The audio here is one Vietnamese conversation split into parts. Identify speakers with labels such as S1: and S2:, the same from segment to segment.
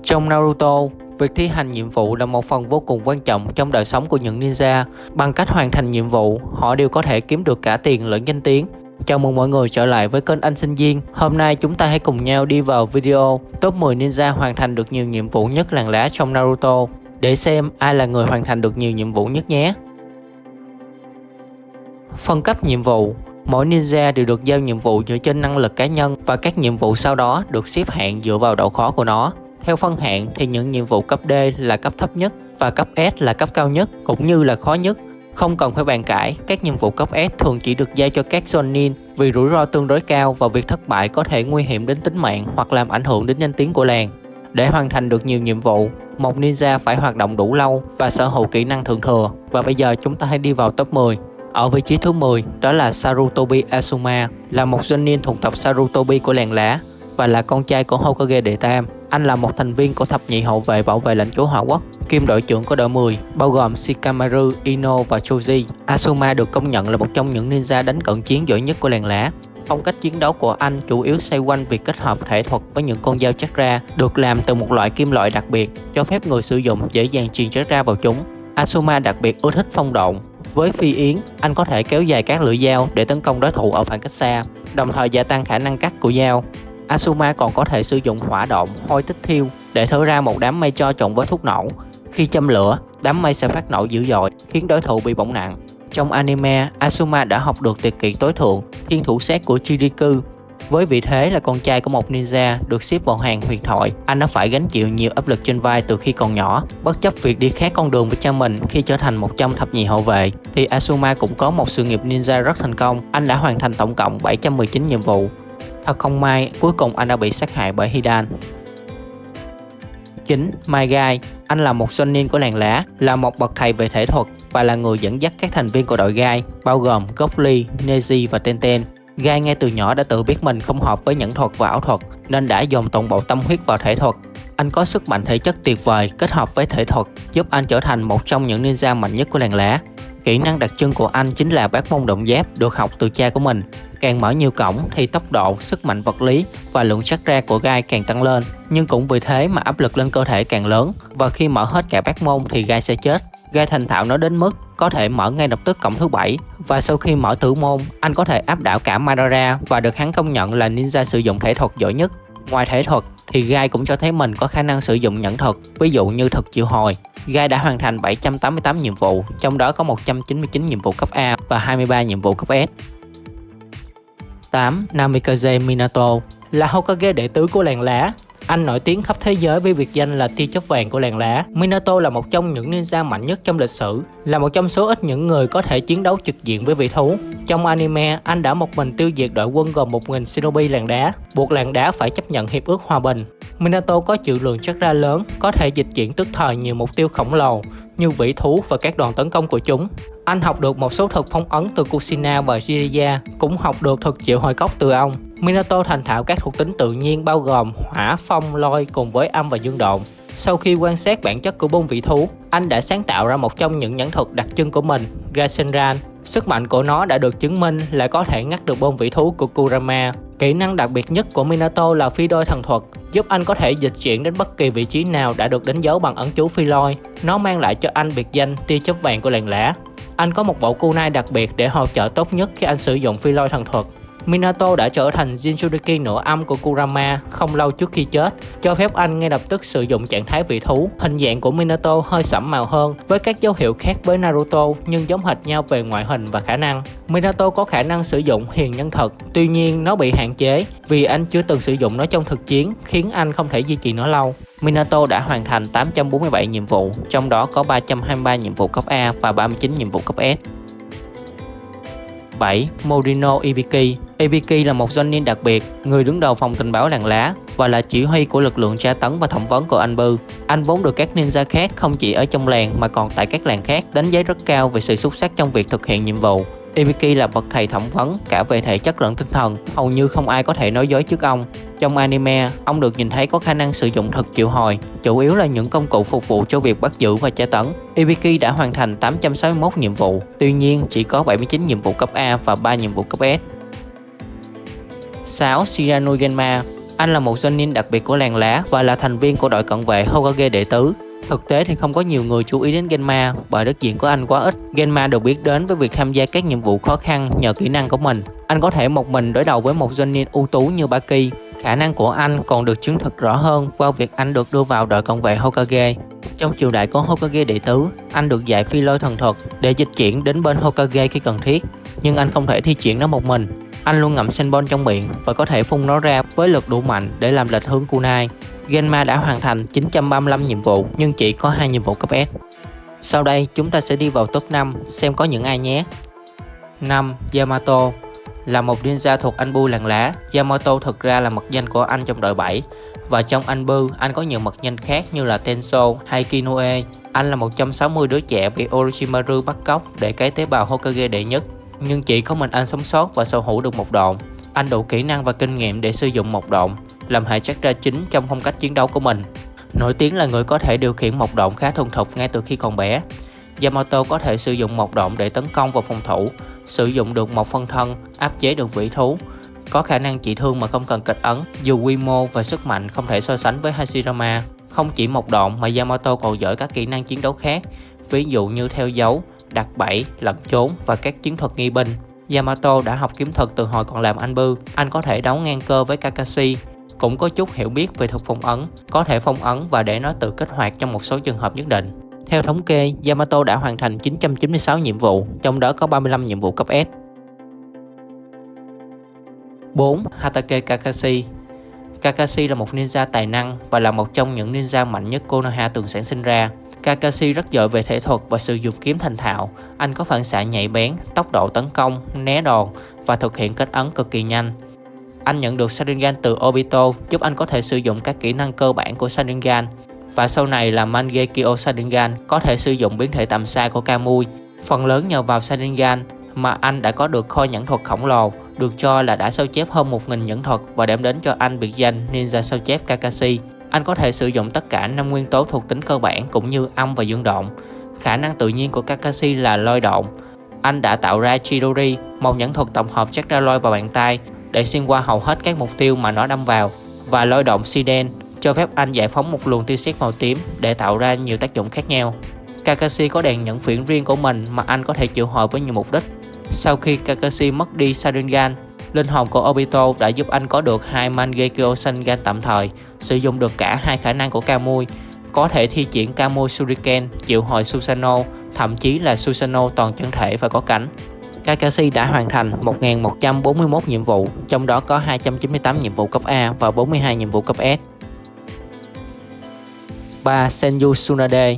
S1: Trong Naruto, việc thi hành nhiệm vụ là một phần vô cùng quan trọng trong đời sống của những ninja. Bằng cách hoàn thành nhiệm vụ, họ đều có thể kiếm được cả tiền lẫn danh tiếng. Chào mừng mọi người trở lại với kênh Anh Sinh Viên. Hôm nay chúng ta hãy cùng nhau đi vào video top 10 ninja hoàn thành được nhiều nhiệm vụ nhất làng lá trong Naruto, để xem ai là người hoàn thành được nhiều nhiệm vụ nhất nhé. Phân cấp nhiệm vụ. Mỗi ninja đều được giao nhiệm vụ dựa trên năng lực cá nhân và các nhiệm vụ sau đó được xếp hạng dựa vào độ khó của nó. Theo phân hạng thì những nhiệm vụ cấp D là cấp thấp nhất và cấp S là cấp cao nhất cũng như là khó nhất. Không cần phải bàn cãi, các nhiệm vụ cấp S thường chỉ được giao cho các Jonin vì rủi ro tương đối cao và việc thất bại có thể nguy hiểm đến tính mạng hoặc làm ảnh hưởng đến danh tiếng của làng. Để hoàn thành được nhiều nhiệm vụ, một ninja phải hoạt động đủ lâu và sở hữu kỹ năng thượng thừa. Và bây giờ chúng ta hãy đi vào top 10. Ở vị trí thứ 10, đó là Sarutobi Asuma, là một Jonin thuộc tộc Sarutobi của làng lá và là con trai của Hokage đệ tam. Anh là một thành viên của thập nhị hậu vệ bảo vệ lãnh chúa Hỏa Quốc, kiêm đội trưởng của đội 10, bao gồm Shikamaru, Ino và Choji. Asuma được công nhận là một trong những ninja đánh cận chiến giỏi nhất của làng lá. Phong cách chiến đấu của anh chủ yếu xoay quanh việc kết hợp thể thuật với những con dao chakra được làm từ một loại kim loại đặc biệt, cho phép người sử dụng dễ dàng truyền chakra vào chúng. Asuma đặc biệt ưa thích phong độn. Với phi yến, anh có thể kéo dài các lưỡi dao để tấn công đối thủ ở khoảng cách xa, đồng thời gia tăng khả năng cắt của dao. Asuma còn có thể sử dụng hỏa độn, hôi tích thiêu để thở ra một đám mây tro trộn với thuốc nổ. Khi châm lửa, đám mây sẽ phát nổ dữ dội, khiến đối thủ bị bỏng nặng. Trong anime, Asuma đã học được tuyệt kỹ tối thượng, thiên thủ sát của Chiriku. Với vị thế là con trai của một ninja được xếp vào hàng huyền thoại, anh đã phải gánh chịu nhiều áp lực trên vai từ khi còn nhỏ. Bất chấp việc đi khác con đường với cha mình khi trở thành một trong thập nhị hậu vệ, thì Asuma cũng có một sự nghiệp ninja rất thành công. Anh đã hoàn thành tổng cộng 719 nhiệm vụ. Thật không may, cuối cùng anh đã bị sát hại bởi Hidan. 9. Mai Gai. Anh là một Jonin của làng lá, là một bậc thầy về thể thuật và là người dẫn dắt các thành viên của đội Gai, bao gồm Gok Lee, Neji và Tenten. Gai ngay từ nhỏ đã tự biết mình không hợp với nhẫn thuật và ảo thuật, nên đã dồn toàn bộ tâm huyết vào thể thuật. Anh có sức mạnh thể chất tuyệt vời kết hợp với thể thuật, giúp anh trở thành một trong những ninja mạnh nhất của làng lá. Kỹ năng đặc trưng của anh chính là bát môn động giáp, được học từ cha của mình. Càng mở nhiều cổng thì tốc độ, sức mạnh vật lý và lượng chakra của Gai càng tăng lên. Nhưng cũng vì thế mà áp lực lên cơ thể càng lớn, và khi mở hết cả bát môn thì Gai sẽ chết. Gai thành thạo nó đến mức có thể mở ngay lập tức cổng thứ 7, và sau khi mở tử môn, anh có thể áp đảo cả Madara và được hắn công nhận là ninja sử dụng thể thuật giỏi nhất. Ngoài thể thuật thì Gai cũng cho thấy mình có khả năng sử dụng nhẫn thuật, ví dụ như thuật triệu hồi. Gai đã hoàn thành 788 nhiệm vụ, trong đó có 199 nhiệm vụ cấp A và 23 nhiệm vụ cấp S. 8. Namikaze Minato, là Hokage đệ tứ của làng lá. Anh nổi tiếng khắp thế giới với biệt danh là tia chớp vàng của làng lá. Minato là một trong những ninja mạnh nhất trong lịch sử, là một trong số ít những người có thể chiến đấu trực diện với vị thú. Trong anime, anh đã một mình tiêu diệt đội quân gồm 1000 shinobi làng đá, buộc làng đá phải chấp nhận hiệp ước hòa bình. Minato có trữ lượng chakra lớn, có thể dịch chuyển tức thời nhiều mục tiêu khổng lồ như vĩ thú và các đoàn tấn công của chúng. Anh học được một số thuật phong ấn từ Kushina và Jiraiya, cũng học được thuật triệu hồi cốc từ ông. Minato thành thạo các thuộc tính tự nhiên bao gồm hỏa, phong, lôi cùng với âm và dương độn. Sau khi quan sát bản chất của bông vĩ thú, anh đã sáng tạo ra một trong những nhẫn thuật đặc trưng của mình, Rasengan. Sức mạnh của nó đã được chứng minh là có thể ngắt được bông vĩ thú của Kurama. Kỹ năng đặc biệt nhất của Minato là phi đôi thần thuật, giúp anh có thể dịch chuyển đến bất kỳ vị trí nào đã được đánh dấu bằng ấn chú phi lôi. Nó mang lại cho anh biệt danh tia chớp vàng của làng lá. Anh có một bộ kunai đặc biệt để hỗ trợ tốt nhất khi anh sử dụng phi lôi thần thuật. Minato đã trở thành Jinchuriki nửa âm của Kurama không lâu trước khi chết, cho phép anh ngay lập tức sử dụng trạng thái vị thú. Hình dạng của Minato hơi sẫm màu hơn, với các dấu hiệu khác với Naruto nhưng giống hệt nhau về ngoại hình và khả năng. Minato có khả năng sử dụng huyền nhân thuật, tuy nhiên nó bị hạn chế vì anh chưa từng sử dụng nó trong thực chiến, khiến anh không thể duy trì nó lâu. Minato đã hoàn thành 847 nhiệm vụ, trong đó có 323 nhiệm vụ cấp A và 39 nhiệm vụ cấp S. 7. Morino Ibiki. Ibiki là một Jonin đặc biệt, người đứng đầu phòng tình báo làng lá và là chỉ huy của lực lượng tra tấn và thẩm vấn của Anbu. Anh vốn được các ninja khác không chỉ ở trong làng mà còn tại các làng khác đánh giá rất cao về sự xuất sắc trong việc thực hiện nhiệm vụ. Ibiki là bậc thầy thẩm vấn cả về thể chất lẫn tinh thần, hầu như không ai có thể nói dối trước ông. Trong anime, ông được nhìn thấy có khả năng sử dụng thuật triệu hồi, chủ yếu là những công cụ phục vụ cho việc bắt giữ và tra tấn. Ibiki đã hoàn thành 861 nhiệm vụ, tuy nhiên chỉ có 79 nhiệm vụ cấp A và 3 nhiệm vụ cấp S. 6. Shirano Genma. Anh là một Jonin đặc biệt của làng lá và là thành viên của đội cận vệ Hokage đệ tứ. Thực tế thì không có nhiều người chú ý đến Genma bởi đất diện của anh quá ít. Genma được biết đến với việc tham gia các nhiệm vụ khó khăn nhờ kỹ năng của mình. Anh có thể một mình đối đầu với một Jonin ưu tú như Baki. Khả năng của anh còn được chứng thực rõ hơn qua việc anh được đưa vào đội cận vệ Hokage. Trong triều đại của Hokage đệ tứ, anh được dạy phi lôi thần thuật để dịch chuyển đến bên Hokage khi cần thiết. Nhưng anh không thể thi triển nó một mình. Anh luôn ngậm senbon trong miệng và có thể phun nó ra với lực đủ mạnh để làm lệch hướng kunai. Genma đã hoàn thành 935 nhiệm vụ nhưng chỉ có 2 nhiệm vụ cấp S. Sau đây chúng ta sẽ đi vào top 5 xem có những ai nhé. 5. Yamato. Là một ninja thuộc Anbu làng lá, Yamato thực ra là mật danh của anh trong đội 7. Và trong Anbu, anh có nhiều mật danh khác như là Tenso hay Kinoe. Anh là 160 đứa trẻ bị Orochimaru bắt cóc để cấy tế bào Hokage đệ nhất. Nhưng chỉ có mình anh sống sót và sở hữu được một độn. Anh đủ kỹ năng và kinh nghiệm để sử dụng một độn, làm hệ chakra chính trong phong cách chiến đấu của mình. Nổi tiếng là người có thể điều khiển một độn khá thuần thục ngay từ khi còn bé. Yamato có thể sử dụng một độn để tấn công và phòng thủ, sử dụng được một phân thân, áp chế được vĩ thú, có khả năng trị thương mà không cần kích ấn, dù quy mô và sức mạnh không thể so sánh với Hashirama. Không chỉ một độn mà Yamato còn giỏi các kỹ năng chiến đấu khác, ví dụ như theo dấu, đặt bẫy, lẩn trốn và các chiến thuật nghi binh. Yamato đã học kiếm thuật từ hồi còn làm Anbu. Anh có thể đấu ngang cơ với Kakashi, cũng có chút hiểu biết về thuật phong ấn, có thể phong ấn và để nó tự kích hoạt trong một số trường hợp nhất định. Theo thống kê, Yamato đã hoàn thành 996 nhiệm vụ, trong đó có 35 nhiệm vụ cấp S. 4. Hatake Kakashi. Kakashi là một ninja tài năng và là một trong những ninja mạnh nhất Konoha từng sản sinh ra. Kakashi rất giỏi về thể thuật và sử dụng kiếm thành thạo. Anh có phản xạ nhạy bén, tốc độ tấn công, né đòn và thực hiện kết ấn cực kỳ nhanh. Anh nhận được Sharingan từ Obito giúp anh có thể sử dụng các kỹ năng cơ bản của Sharingan. Và sau này là Mangekyo Sharingan có thể sử dụng biến thể tầm xa của Kamui. Phần lớn nhờ vào Sharingan mà anh đã có được kho nhẫn thuật khổng lồ, được cho là đã sao chép hơn 1000 nhẫn thuật và đem đến cho anh biệt danh Ninja sao chép Kakashi. Anh có thể sử dụng tất cả 5 nguyên tố thuộc tính cơ bản cũng như âm và dương độn. Khả năng tự nhiên của Kakashi là lôi độn. Anh đã tạo ra Chidori, một nhẫn thuật tổng hợp chakra lôi vào bàn tay để xuyên qua hầu hết các mục tiêu mà nó đâm vào, và lôi độn Shiden cho phép anh giải phóng một luồng tia sét màu tím để tạo ra nhiều tác dụng khác nhau. Kakashi có đèn nhẫn phiến riêng của mình mà anh có thể triệu hồi với nhiều mục đích. Sau khi Kakashi mất đi Sharingan, linh hồn của Obito đã giúp anh có được 2 Mangekyo Sharingan tạm thời, sử dụng được cả 2 khả năng của Kamui, có thể thi triển Kamui Shuriken, triệu hồi Susanoo, thậm chí là Susanoo toàn chân thể và có cánh. Kakashi đã hoàn thành 1141 nhiệm vụ, trong đó có 298 nhiệm vụ cấp A và 42 nhiệm vụ cấp S. 3. Senju Tsunade.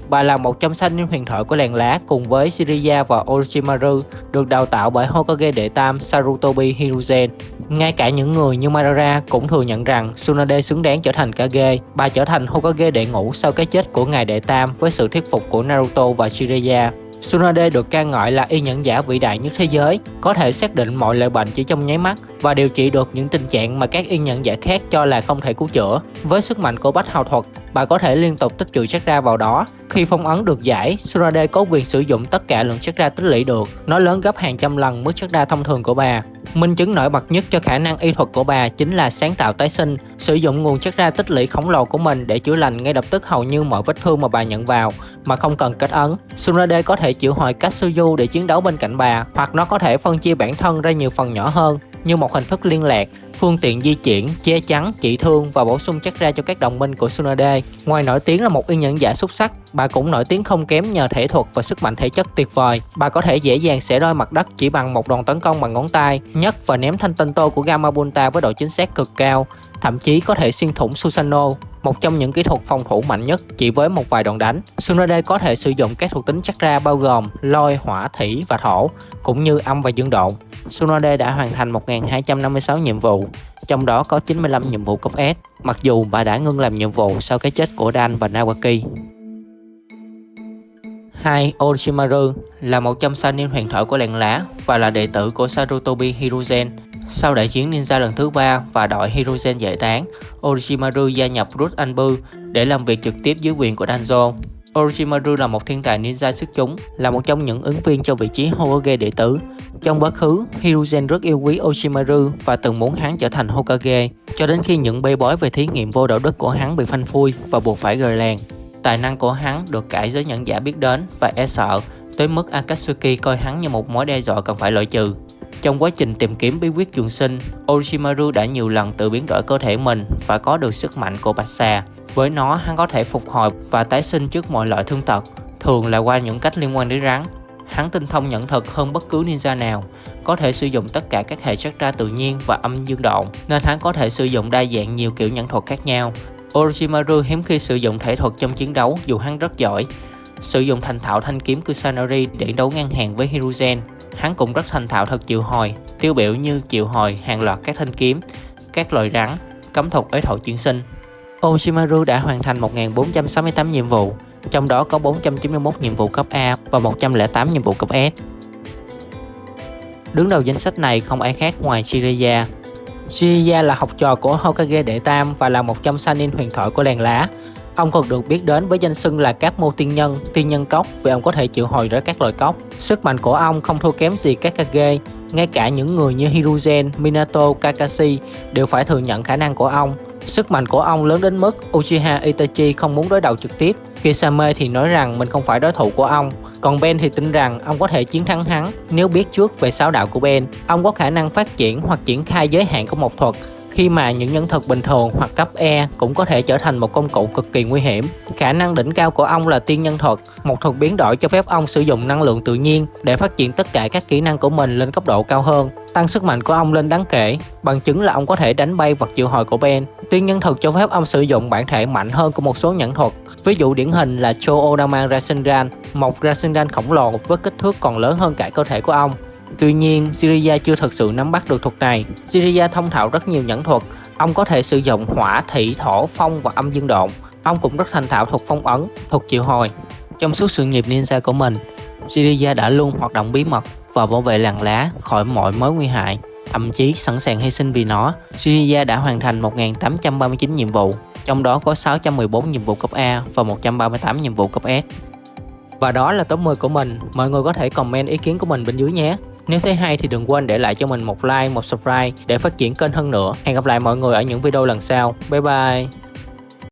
S1: Bà là một trong thanh niên huyền thoại của làng lá cùng với Jiraiya và Orochimaru, được đào tạo bởi Hokage đệ tam Sarutobi Hiruzen. Ngay cả những người như Madara cũng thừa nhận rằng Tsunade xứng đáng trở thành Kage. Bà trở thành Hokage đệ ngũ sau cái chết của ngài đệ tam với sự thuyết phục của Naruto và Jiraiya. Tsunade được ca ngợi là y nhẫn giả vĩ đại nhất thế giới, có thể xác định mọi loại bệnh chỉ trong nháy mắt và điều trị được những tình trạng mà các y nhẫn giả khác cho là không thể cứu chữa. Với sức mạnh của bách hào thuật, bà có thể liên tục tích trữ chakra vào đó. Khi phong ấn được giải, Tsunade có quyền sử dụng tất cả lượng chakra tích lũy được. Nó lớn gấp hàng trăm lần mức chakra thông thường của bà. Minh chứng nổi bật nhất cho khả năng y thuật của bà chính là sáng tạo tái sinh, sử dụng nguồn chakra tích lũy khổng lồ của mình để chữa lành ngay lập tức hầu như mọi vết thương mà bà nhận vào mà không cần kết ấn. Tsunade có thể triệu hồi Katsuyu để chiến đấu bên cạnh bà, hoặc nó có thể phân chia bản thân ra nhiều phần nhỏ hơn như một hình thức liên lạc, phương tiện di chuyển, che chắn, trị thương và bổ sung chakra cho các đồng minh của Tsunade. Ngoài nổi tiếng là một y nhẫn giả xuất sắc, bà cũng nổi tiếng không kém nhờ thể thuật và sức mạnh thể chất tuyệt vời. Bà có thể dễ dàng xẻ đôi mặt đất chỉ bằng một đòn tấn công bằng ngón tay, nhấc và ném thanh tinh tô của Gamabunta với độ chính xác cực cao, thậm chí có thể xuyên thủng Susanoo, một trong những kỹ thuật phòng thủ mạnh nhất chỉ với một vài đòn đánh. Tsunade có thể sử dụng các thuộc tính chakra bao gồm lôi, hỏa, thủy và thổ, cũng như âm và dương độn. Tsunade đã hoàn thành 1256 nhiệm vụ, trong đó có 95 nhiệm vụ cấp S, mặc dù bà đã ngưng làm nhiệm vụ sau cái chết của Dan và Nawaki. 2. Orochimaru là một trong thanh niên huyền thoại của làng lá và là đệ tử của Sarutobi Hiruzen. Sau đại chiến ninja lần thứ 3 và đội Hiruzen giải tán, Orochimaru gia nhập Root Anbu để làm việc trực tiếp dưới quyền của Danzo. Orochimaru là một thiên tài ninja xuất chúng, là một trong những ứng viên cho vị trí Hokage đệ tử. Trong quá khứ, Hiruzen rất yêu quý Orochimaru và từng muốn hắn trở thành Hokage, cho đến khi những bê bối về thí nghiệm vô đạo đức của hắn bị phanh phui và buộc phải rời làng. Tài năng của hắn được cả giới nhẫn giả biết đến và e sợ, tới mức Akatsuki coi hắn như một mối đe dọa cần phải loại trừ. Trong quá trình tìm kiếm bí quyết trường sinh, Orochimaru đã nhiều lần tự biến đổi cơ thể mình và có được sức mạnh của Bạch Xà. Với nó, hắn có thể phục hồi và tái sinh trước mọi loại thương tật, thường là qua những cách liên quan đến rắn. Hắn tinh thông nhẫn thuật hơn bất cứ ninja nào, có thể sử dụng tất cả các hệ chakra tự nhiên và âm dương độn, nên hắn có thể sử dụng đa dạng nhiều kiểu nhẫn thuật khác nhau. Orochimaru hiếm khi sử dụng thể thuật trong chiến đấu dù hắn rất giỏi. Sử dụng thành thạo thanh kiếm Kusanori để đấu ngang hàng với Hiruzen. Hắn cũng rất thành thạo thuật triệu hồi, tiêu biểu như triệu hồi hàng loạt các thanh kiếm, các loài rắn, cấm thuật ế thổ chuyển sinh. Orochimaru đã hoàn thành 1468 nhiệm vụ, trong đó có 491 nhiệm vụ cấp A và 108 nhiệm vụ cấp S. Đứng đầu danh sách này không ai khác ngoài Jiraiya. Jiraiya là học trò của Hokage đệ tam và là một trong Sannin huyền thoại của làng lá. Ông còn được biết đến với danh xưng là Các Mô Tiên Nhân cốc vì ông có thể triệu hồi ra các loài cốc. Sức mạnh của ông không thua kém gì các Kage, ngay cả những người như Hiruzen, Minato, Kakashi đều phải thừa nhận khả năng của ông. Sức mạnh của ông lớn đến mức Uchiha Itachi không muốn đối đầu trực tiếp. Kisame thì nói rằng mình không phải đối thủ của ông, còn Ben thì tin rằng ông có thể chiến thắng hắn nếu biết trước về sáu đạo của Ben. Ông có khả năng phát triển hoặc triển khai giới hạn của một thuật, khi mà những nhẫn thuật bình thường hoặc cấp E cũng có thể trở thành một công cụ cực kỳ nguy hiểm. Khả năng đỉnh cao của ông là tiên nhân thuật, một thuật biến đổi cho phép ông sử dụng năng lượng tự nhiên để phát triển tất cả các kỹ năng của mình lên cấp độ cao hơn, tăng sức mạnh của ông lên đáng kể. Bằng chứng là ông có thể đánh bay vật triệu hồi của Ben. Tiên nhân thuật cho phép ông sử dụng bản thể mạnh hơn của một số nhẫn thuật. Ví dụ điển hình là Cho-Odama Rasengan, một Rasengan khổng lồ với kích thước còn lớn hơn cả cơ thể của ông. Tuy nhiên, Jiraiya chưa thực sự nắm bắt được thuật này. Jiraiya thông thạo rất nhiều nhẫn thuật. Ông có thể sử dụng hỏa, thủy, thổ, phong và âm dương độn. Ông cũng rất thành thạo thuật phong ấn, thuật triệu hồi. Trong suốt sự nghiệp ninja của mình, Jiraiya đã luôn hoạt động bí mật và bảo vệ làng lá khỏi mọi mối nguy hại, thậm chí sẵn sàng hy sinh vì nó. Jiraiya đã hoàn thành 1839 nhiệm vụ, trong đó có 614 nhiệm vụ cấp A và 138 nhiệm vụ cấp S. Và đó là top 10 của mình. Mọi người có thể comment ý kiến của mình bên dưới nhé. Nếu thấy hay thì đừng quên để lại cho mình một like, một subscribe để phát triển kênh hơn nữa. Hẹn gặp lại mọi người ở những video lần sau. Bye bye.